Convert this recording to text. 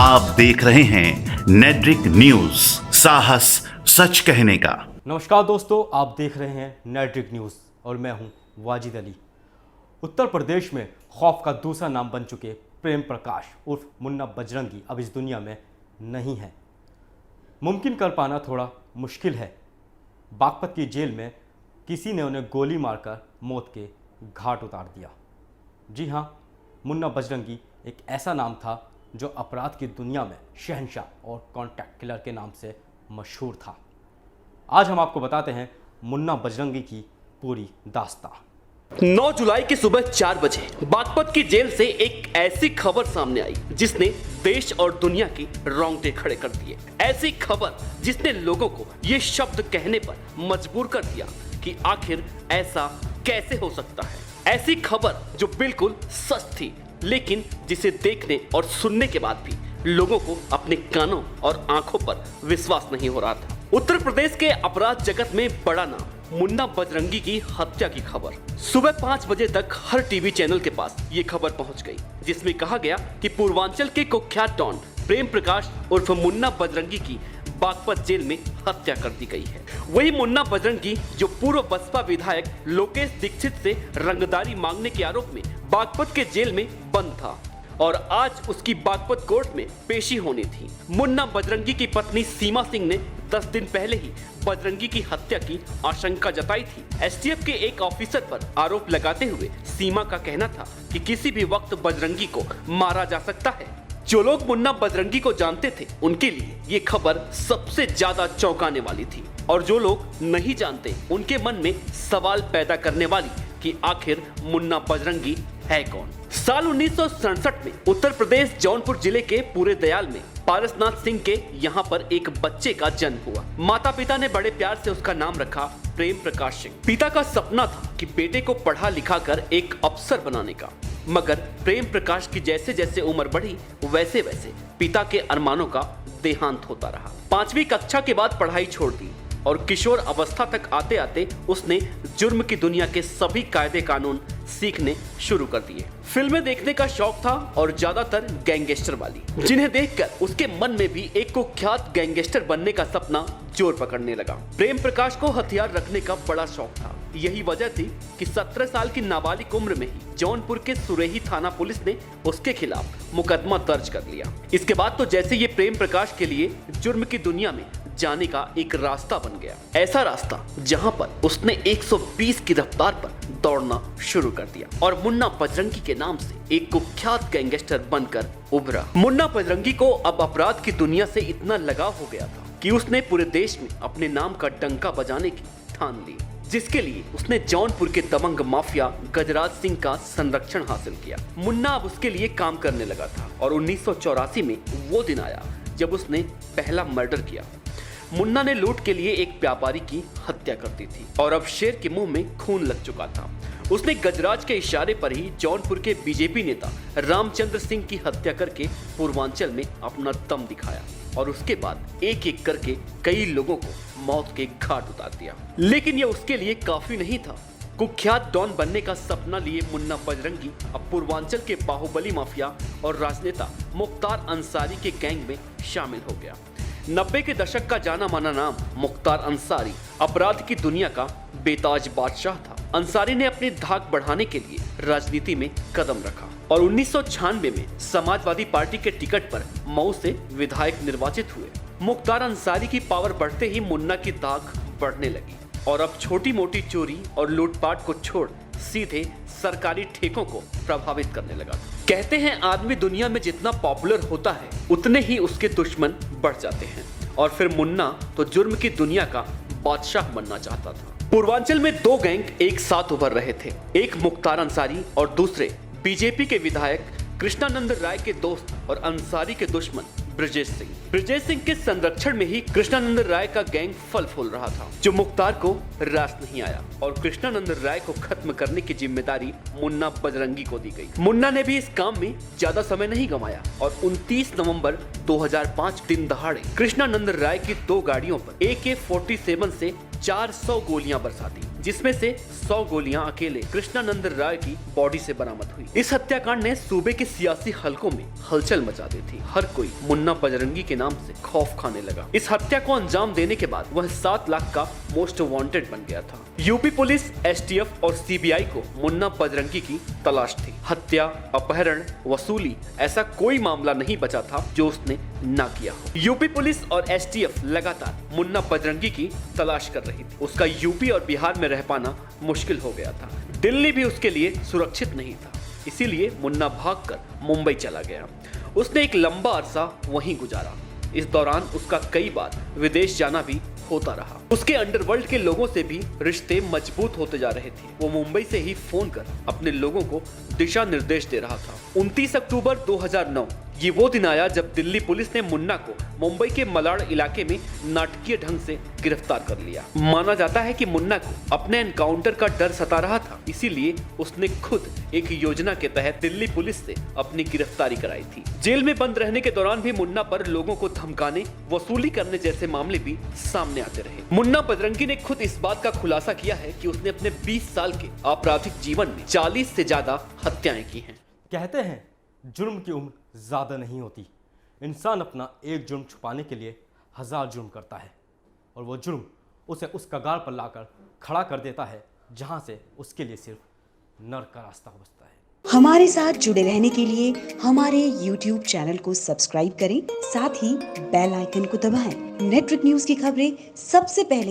आप देख रहे हैं नेट्रिक न्यूज, साहस सच कहने का। नमस्कार दोस्तों, आप देख रहे हैं नेट्रिक न्यूज और मैं हूं वाजिद अली। उत्तर प्रदेश में खौफ का दूसरा नाम बन चुके प्रेम प्रकाश उर्फ मुन्ना बजरंगी अब इस दुनिया में नहीं है। मुमकिन कर पाना थोड़ा मुश्किल है। बागपत की जेल में किसी ने उन्हें गोली मारकर मौत के घाट उतार दिया। जी हाँ, मुन्ना बजरंगी एक ऐसा नाम था जो अपराध की दुनिया में शहंशाह और कॉन्टैक्ट किलर के नाम से मशहूर था। आज हम आपको बताते हैं मुन्ना बजरंगी की पूरी दास्तां। 9 जुलाई की सुबह 4 बजे बागपत की जेल से एक ऐसी खबर सामने आई जिसने देश और दुनिया की रोंगटे खड़े कर दिए। ऐसी खबर जिसने लोगों को ये शब्द कहने पर मजबूर कर दिया कि आखिर ऐसा कैसे हो सकता है। ऐसी खबर जो बिल्कुल सच थी, लेकिन जिसे देखने और सुनने के बाद भी लोगों को अपने कानों और आंखों पर विश्वास नहीं हो रहा था। उत्तर प्रदेश के अपराध जगत में बड़ा नाम मुन्ना बजरंगी की हत्या की खबर सुबह 5 बजे तक हर टीवी चैनल के पास ये खबर पहुंच गई, जिसमें कहा गया कि पूर्वांचल के कुख्यात डॉन प्रेम प्रकाश उर्फ मुन्ना बजरंगी की बागपत जेल में हत्या कर दी गई है। वही मुन्ना बजरंगी जो पूर्व बसपा विधायक लोकेश दीक्षित से रंगदारी मांगने के आरोप में बागपत के जेल में बंद था और आज उसकी बागपत कोर्ट में पेशी होनी थी। मुन्ना बजरंगी की पत्नी सीमा सिंह ने 10 दिन पहले ही बजरंगी की हत्या की आशंका जताई थी। एसटीएफ के एक ऑफिसर पर आरोप लगाते हुए सीमा का कहना था कि किसी भी वक्त बजरंगी को मारा जा सकता है। जो लोग मुन्ना बजरंगी को जानते थे उनके लिए ये खबर सबसे ज्यादा चौंकाने वाली थी, और जो लोग नहीं जानते उनके मन में सवाल पैदा करने वाली कि आखिर मुन्ना बजरंगी है कौन। साल 1967 में उत्तर प्रदेश जौनपुर जिले के पूरे दयाल में पारसनाथ सिंह के यहाँ पर एक बच्चे का जन्म हुआ। माता पिता ने बड़े प्यार से उसका नाम रखा प्रेम प्रकाश सिंह। पिता का सपना था कि बेटे को पढ़ा लिखा कर एक अफसर बनाने का, मगर प्रेम प्रकाश की जैसे जैसे उम्र बढ़ी वैसे वैसे पिता के अरमानों का देहांत होता रहा। 5वीं कक्षा के बाद पढ़ाई छोड़ दी और किशोर अवस्था तक आते आते उसने जुर्म की दुनिया के सभी कायदे कानून सीखने शुरू कर दिए। फिल्में देखने का शौक था और ज्यादातर गैंगस्टर वाली, जिन्हें देखकर उसके मन में भी एक कुख्यात गैंगस्टर बनने का सपना जोर पकड़ने लगा। प्रेम प्रकाश को हथियार रखने का बड़ा शौक था। यही वजह थी कि 17 साल की नाबालिग उम्र में ही जौनपुर के सुरेही थाना पुलिस ने उसके खिलाफ मुकदमा दर्ज कर लिया। इसके बाद तो जैसे ये प्रेम प्रकाश के लिए जुर्म की दुनिया में जाने का एक रास्ता बन गया। ऐसा रास्ता जहां पर उसने 120 की रफ्तार पर दौड़ना शुरू कर दिया और मुन्ना बजरंगी के नाम से एक कुख्यात गैंगस्टर बनकर उभरा। मुन्ना बजरंगी को अब अपराध की दुनिया से इतना लगाव हो गया था कि उसने पूरे देश में अपने नाम का डंका बजाने की ठान ली, जिसके लिए उसने जौनपुर के दबंग माफिया गजराज सिंह का संरक्षण हासिल किया। मुन्ना अब उसके लिए काम करने लगा था और 1984 में वो दिन आया जब उसने पहला मर्डर किया। मुन्ना ने लूट के लिए एक व्यापारी की हत्या कर दी थी और अब शेर के मुंह में खून लग चुका था। उसने गजराज के इशारे पर ही जौनपुर के बीजेपी नेता रामचंद्र सिंह की हत्या करके पूर्वांचल में अपना दम दिखाया और उसके बाद एक एक करके कई लोगों को मौत के घाट उतार दिया। लेकिन यह उसके लिए काफी नहीं था। कुख्यात डॉन बनने का सपना लिए मुन्ना बजरंगी अब पूर्वांचल के बाहुबली माफिया और राजनेता मुख्तार अंसारी के गैंग में शामिल हो गया। 90 के दशक का जाना माना नाम मुख्तार अंसारी अपराध की दुनिया का बेताज बादशाह था। अंसारी ने अपनी धाक बढ़ाने के लिए राजनीति में कदम रखा और 1996 में समाजवादी पार्टी के टिकट पर मऊ से विधायक निर्वाचित हुए। मुख्तार अंसारी की पावर बढ़ते ही मुन्ना की धाक बढ़ने लगी और अब छोटी मोटी चोरी और लूटपाट को छोड़ सीधे सरकारी ठेकों को प्रभावित करने लगा। कहते हैं आदमी दुनिया में जितना पॉपुलर होता है उतने ही उसके दुश्मन बढ़ जाते हैं, और फिर मुन्ना तो जुर्म की दुनिया का बादशाह बनना चाहता था। पूर्वांचल में 2 गैंग एक साथ उभर रहे थे, एक मुख्तार अंसारी और दूसरे बीजेपी के विधायक कृष्णानंद राय के दोस्त और अंसारी के दुश्मन ब्रजेश सिंह। ब्रजेश सिंह के संरक्षण में ही कृष्णानंद राय का गैंग फल फूल रहा था, जो मुख्तार को रास नहीं आया और कृष्णानंद राय को खत्म करने की जिम्मेदारी मुन्ना बजरंगी को दी गई। मुन्ना ने भी इस काम में ज्यादा समय नहीं गंवाया और 29 नवंबर 2005 दिन दहाड़े कृष्णानंद राय की 2 गाड़ियों पर AK-47 से 400 गोलियां बरसा दी। जिसमें से 100 गोलियां अकेले कृष्णानंद राय की बॉडी से बरामद हुई। इस हत्याकांड ने सूबे के सियासी हलकों में हलचल मचा दी थी। हर कोई मुन्ना बजरंगी के नाम से खौफ खाने लगा। इस हत्या को अंजाम देने के बाद वह 7 लाख का मोस्ट वांटेड बन गया था। यूपी पुलिस, एसटीएफ और सीबीआई को मुन्ना बजरंगी की तलाश थी। हत्या, अपहरण, वसूली, ऐसा कोई मामला नहीं बचा था जो उसने ना किया हो। यूपी पुलिस और एसटीएफ लगातार मुन्ना बजरंगी की तलाश कर रही थी। उसका यूपी और बिहार में रह पाना मुश्किल हो गया था। दिल्ली भी उसके लिए सुरक्षित नहीं था। इसीलिए मुन्ना भागकर मुंबई चला गया। उसने एक लंबा अरसा वहीं गुजारा। इस दौरान उसका कई बार विदेश जाना भी होता रहा। उसके अंडरवर्ल्ड के लोगों से भी रिश्ते मजबूत होते जा रहे थे। वो मुंबई से ही फोन कर अपने लोगों को दिशा निर्देश दे रहा था। 29 अक्टूबर 2009 ये वो दिन आया जब दिल्ली पुलिस ने मुन्ना को मुंबई के मलाड इलाके में नाटकीय ढंग से गिरफ्तार कर लिया। माना जाता है कि मुन्ना को अपने एनकाउंटर का डर सता रहा था, इसीलिए उसने खुद एक योजना के तहत दिल्ली पुलिस से अपनी गिरफ्तारी कराई थी। जेल में बंद रहने के दौरान भी मुन्ना पर लोगों को धमकाने, वसूली करने जैसे मामले भी सामने आते रहे। मुन्ना बजरंगी ने खुद इस बात का खुलासा किया है कि उसने अपने 20 साल के आपराधिक जीवन में 40 से ज्यादा हत्याएं की हैं। कहते हैं जुर्म की उम्र ज़्यादा नहीं होती। इंसान अपना एक जुर्म छुपाने के लिए 1000 जुर्म करता है और वो जुर्म उसे उस कगार पर लाकर खड़ा कर देता है जहां से उसके लिए सिर्फ नर्क का रास्ता बचता है। हमारे साथ जुड़े रहने के लिए हमारे YouTube चैनल को सब्सक्राइब करें, साथ ही बेल आइकन को दबाएं। नेटवर्क न्यूज की खबरें सबसे पहले